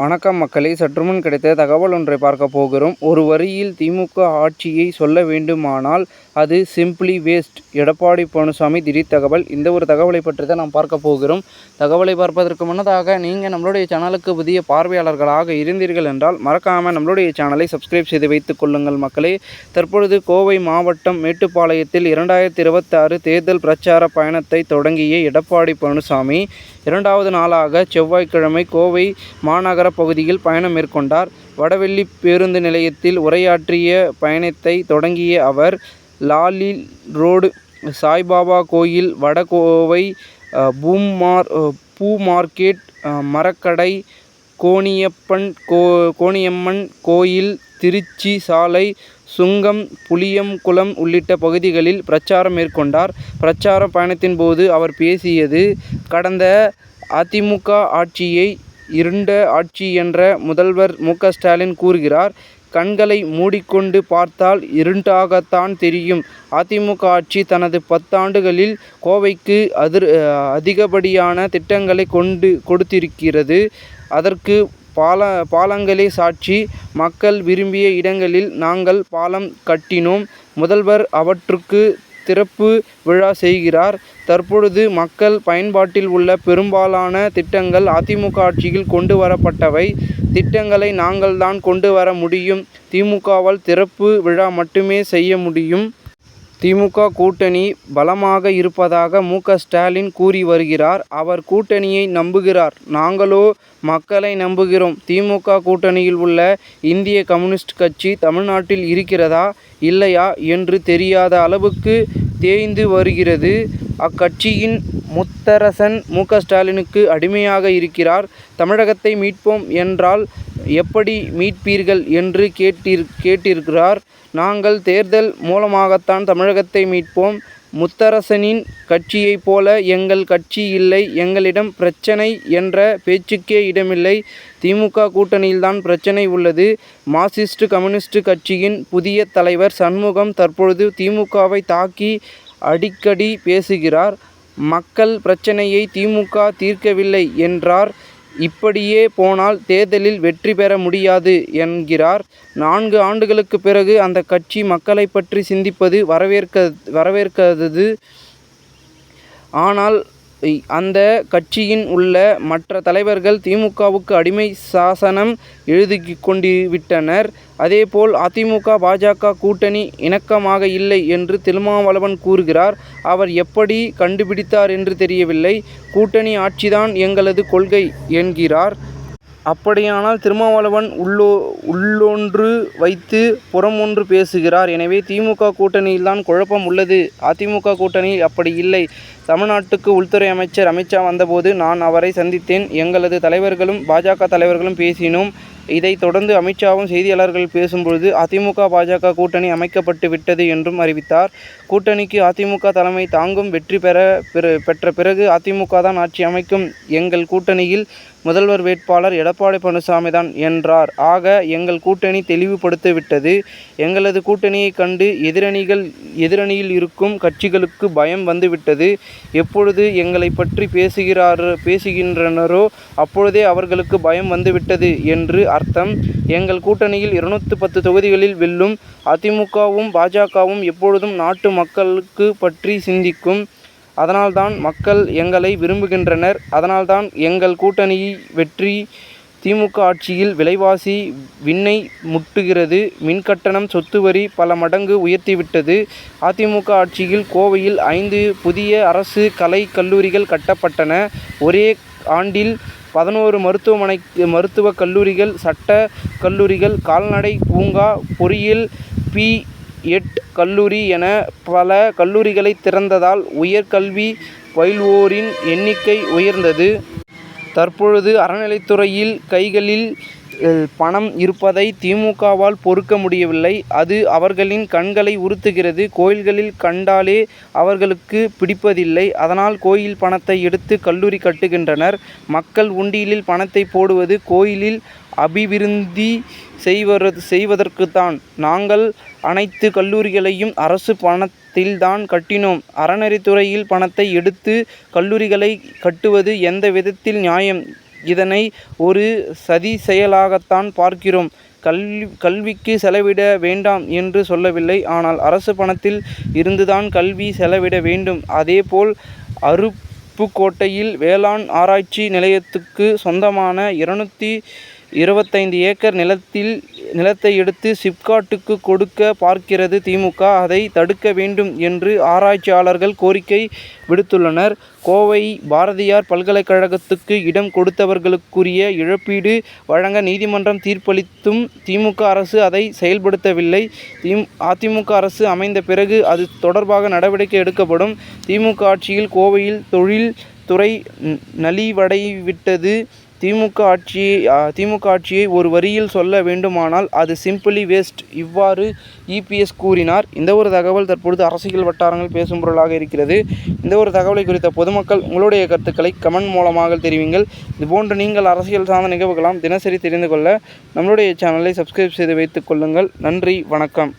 வணக்கம் மக்களே, சற்றுமுன் கிடைத்த தகவல் ஒன்றை பார்க்க போகிறோம். ஒரு வரியில் திமுக ஆட்சியை சொல்ல வேண்டுமானால் அது சிம்பிளி வேஸ்ட். எடப்பாடி பழனிசாமி திடீர் தகவல். இந்த ஒரு தகவலை பற்றி தான் நாம் பார்க்க போகிறோம். தகவலை பார்ப்பதற்கு முன்னதாக நீங்கள் நம்மளுடைய சேனலுக்கு புதிய பார்வையாளர்களாக இருந்தீர்கள் என்றால் மறக்காமல் நம்மளுடைய சேனலை சப்ஸ்கிரைப் செய்து வைத்துக் கொள்ளுங்கள் மக்களே. தற்பொழுது கோவை மாவட்டம் மேட்டுப்பாளையத்தில் 2026 தேர்தல் பிரச்சார பயணத்தை தொடங்கிய எடப்பாடி பழனிசாமி இரண்டாவது நாளாக செவ்வாய்க்கிழமை கோவை மாநகர பகுதியில் பயணம் மேற்கொண்டார். வடவெள்ளி பேருந்து நிலையத்தில் உரையாற்றிய பயணத்தை தொடங்கிய அவர் லாலி ரோடு, சாய்பாபா கோயில், வடகோவை பூ மார்க்கெட், மரக்கடை, கோணியம்மன் கோயில், திருச்சி சாலை, சுங்கம், புளியங்குளம் உள்ளிட்ட பகுதிகளில் பிரச்சாரம் மேற்கொண்டார். பிரச்சார பயணத்தின் போது அவர் பேசியது, கடந்த அதிமுக ஆட்சியை இருண்ட ஆட்சி என்ற முதல்வர் மு.க. ஸ்டாலின் கூறுகிறார். கண்களை மூடிக்கொண்டு பார்த்தால் இருண்டாகத்தான் தெரியும். அதிமுக ஆட்சி தனது 10 ஆண்டுகளில் கோவைக்கு அதிகப்படியான திட்டங்களை கொடுத்திருக்கிறது. அதற்கு பாலங்களே சாட்சி. மக்கள் விரும்பிய இடங்களில் நாங்கள் பாலம் கட்டினோம். முதல்வர் அவற்றுக்கு திறப்பு விழா செய்கிறார். தற்பொழுது மக்கள் பயன்பாட்டில் உள்ள பெரும்பாலான திட்டங்கள் அதிமுக ஆட்சியில் கொண்டு வரப்பட்டவை. திட்டங்களை நாங்கள் தான் கொண்டு வர முடியும். திமுகவால் திறப்பு விழா மட்டுமே செய்ய முடியும். திமுக கூட்டணி பலமாக இருப்பதாக மு.க. ஸ்டாலின் கூறி வருகிறார். அவர் கூட்டணியை நம்புகிறார். நாங்களோ மக்களை நம்புகிறோம். திமுக கூட்டணியில் உள்ள இந்திய கம்யூனிஸ்ட் கட்சி தமிழ்நாட்டில் இருக்கிறதா இல்லையா என்று தெரியாத அளவுக்கு தேய்ந்து வருகிறது. அக்கட்சியின் முத்தரசன் மு.க. ஸ்டாலினுக்கு அடிமையாக இருக்கிறார். தமிழகத்தை மீட்போம் என்றால் எப்படி மீட்பீர்கள் என்று கேட்டிருக்கிறார். நாங்கள் தேர்தல் மூலமாகத்தான் தமிழகத்தை மீட்போம். முத்தரசனின் கட்சியைப் போல எங்கள் கட்சி இல்லை. எங்களிடம் பிரச்சனை என்ற பேச்சுக்கே இடமில்லை. திமுக கூட்டணியில்தான் பிரச்சனை உள்ளது. மார்க்சிஸ்ட் கம்யூனிஸ்ட் கட்சியின் புதிய தலைவர் சண்முகம் தற்பொழுது திமுகவை தாக்கி அடிக்கடி பேசுகிறார். மக்கள் பிரச்சனையை திமுக தீர்க்கவில்லை என்றார். இப்படியே போனால் தேர்தலில் வெற்றி பெற முடியாது என்கிறார். 4 ஆண்டுகளுக்கு பிறகு அந்த கட்சி மக்களை பற்றி சிந்திப்பது வரவேற்காதது. ஆனால் அந்த கட்சியின் உள்ள மற்ற தலைவர்கள் திமுகவுக்கு அடிமை சாசனம் எழுதி கொண்டு விட்டனர். அதேபோல் அதிமுக பாஜக கூட்டணி இணக்கமாக இல்லை என்று திருமாவளவன் கூறுகிறார். அவர் எப்படி கண்டுபிடித்தார் என்று தெரியவில்லை. கூட்டணி ஆட்சிதான் எங்களது கொள்கை என்கிறார். அப்படியானால் திருமாவளவன் உள்ளொன்று வைத்து புறமொன்று பேசுகிறார். எனவே திமுக கூட்டணியில்தான் குழப்பம் உள்ளது. அதிமுக கூட்டணியில் அப்படி இல்லை. தமிழ்நாட்டுக்கு உள்துறை அமைச்சர் அமித்ஷா வந்தபோது நான் அவரை சந்தித்தேன். எங்களது தலைவர்களும் பாஜக தலைவர்களும் பேசினோம். இதைத் தொடர்ந்து அமித்ஷாவும் செய்தியாளர்கள் பேசும்பொழுது அதிமுக பாஜக கூட்டணி அமைக்கப்பட்டு விட்டது என்றும் அறிவித்தார். கூட்டணிக்கு அதிமுக தலைமை தாங்கும். வெற்றி பெற்ற பிறகு அதிமுக தான் ஆட்சி அமைக்கும். எங்கள் கூட்டணியில் முதல்வர் வேட்பாளர் எடப்பாடி பழனிசாமி தான் என்றார். ஆக எங்கள் கூட்டணி தெளிவுபடுத்திவிட்டது. எங்களது கூட்டணியை கண்டு எதிரணியில் இருக்கும் கட்சிகளுக்கு பயம் வந்துவிட்டது. எப்பொழுது எங்களை பற்றி பேசுகின்றனரோ அப்பொழுதே அவர்களுக்கு பயம் வந்துவிட்டது என்று அர்த்தம். எங்கள் கூட்டணியில் 210 தொகுதிகளில் வெல்லும். அதிமுகவும் பாஜகவும் எப்பொழுதும் நாட்டு மக்களுக்கு பற்றி சிந்திக்கும். அதனால்தான் மக்கள் எங்களை விரும்புகின்றனர். அதனால்தான் எங்கள் கூட்டணி வெற்றி. திமுக ஆட்சியில் விலைவாசி விண்ணை முட்டுகிறது. மின்கட்டணம், சொத்து வரி பல மடங்கு உயர்த்திவிட்டது. அதிமுக ஆட்சியில் கோவையில் 5 புதிய அரசு கலை கல்லூரிகள் கட்டப்பட்டன. ஒரே ஆண்டில் 11 மருத்துவக் கல்லூரிகள், சட்ட கல்லூரிகள், கால்நடை பூங்கா, பொறியியல், பி.எட் கல்லூரி என பல கல்லூரிகளை திறந்ததால் உயர்கல்வி பயில்வோரின் எண்ணிக்கை உயர்ந்தது. தற்பொழுது அறநிலைத்துறையில் கைகளில் பணம் இருப்பதை திமுகவால் பொறுக்க முடியவில்லை. அது அவர்களின் கண்களை உறுத்துகிறது. கோயில்களில் கண்டாலே அவர்களுக்கு பிடிப்பதில்லை. அதனால் கோயில் பணத்தை எடுத்து கல்லூரி கட்டுகின்றனர். மக்கள் உண்டியலில் பணத்தை போடுவது கோயிலில் அபிவிருத்தி செய்வதற்குத்தான். நாங்கள் அனைத்து கல்லூரிகளையும் அரசு பணத்தில்தான் கட்டினோம். அறநிலைத்துறையில் பணத்தை எடுத்து கல்லூரிகளை கட்டுவது எந்த விதத்தில் நியாயம் இதனை ஒரு சதி செயலாகத்தான் பார்க்கிறோம். கல்விக்கு செலவிட வேண்டாம் என்று சொல்லவில்லை. ஆனால் அரசு பணத்தில் இருந்துதான் கல்வி செலவிட வேண்டும். அதேபோல் அருப்புக்கோட்டையில் வேளாண் ஆராய்ச்சி நிலையத்துக்கு சொந்தமான 225 ஏக்கர் நிலத்தை எடுத்து சிப்காட்டுக்கு கொடுக்க பார்க்கிறது திமுக. அதை தடுக்க வேண்டும் என்று ஆராய்ச்சியாளர்கள் கோரிக்கை விடுத்துள்ளனர். கோவை பாரதியார் பல்கலைக்கழகத்துக்கு இடம் கொடுத்தவர்களுக்குரிய இழப்பீடு வழங்க நீதிமன்றம் தீர்ப்பளித்தும் திமுக அரசு அதை செயல்படுத்தவில்லை. அதிமுக அரசு அமைந்த பிறகு அது தொடர்பாக நடவடிக்கை எடுக்கப்படும். திமுக ஆட்சியில் கோவையில் தொழில் துறை நலிவடைவிட்டது. திமுக ஆட்சியை ஒரு வரியில் சொல்ல வேண்டுமானால் அது சிம்பிளி வேஸ்ட். இவ்வாறு இபிஎஸ் கூறினார். இந்த ஒரு தகவல் தற்பொழுது அரசியல் வட்டாரங்கள் பேசும் பொருளாக இருக்கிறது. இந்த ஒரு தகவலை குறித்த பொதுமக்கள் உங்களுடைய கருத்துக்களை கமெண்ட் மூலமாக தெரிவிங்கள். இதுபோன்று நீங்கள் அரசியல் சார்ந்த நிகழ்வுகளாம் தினசரி தெரிந்து கொள்ள நம்மளுடைய சேனலை சப்ஸ்கிரைப் செய்து வைத்துக் கொள்ளுங்கள். நன்றி, வணக்கம்.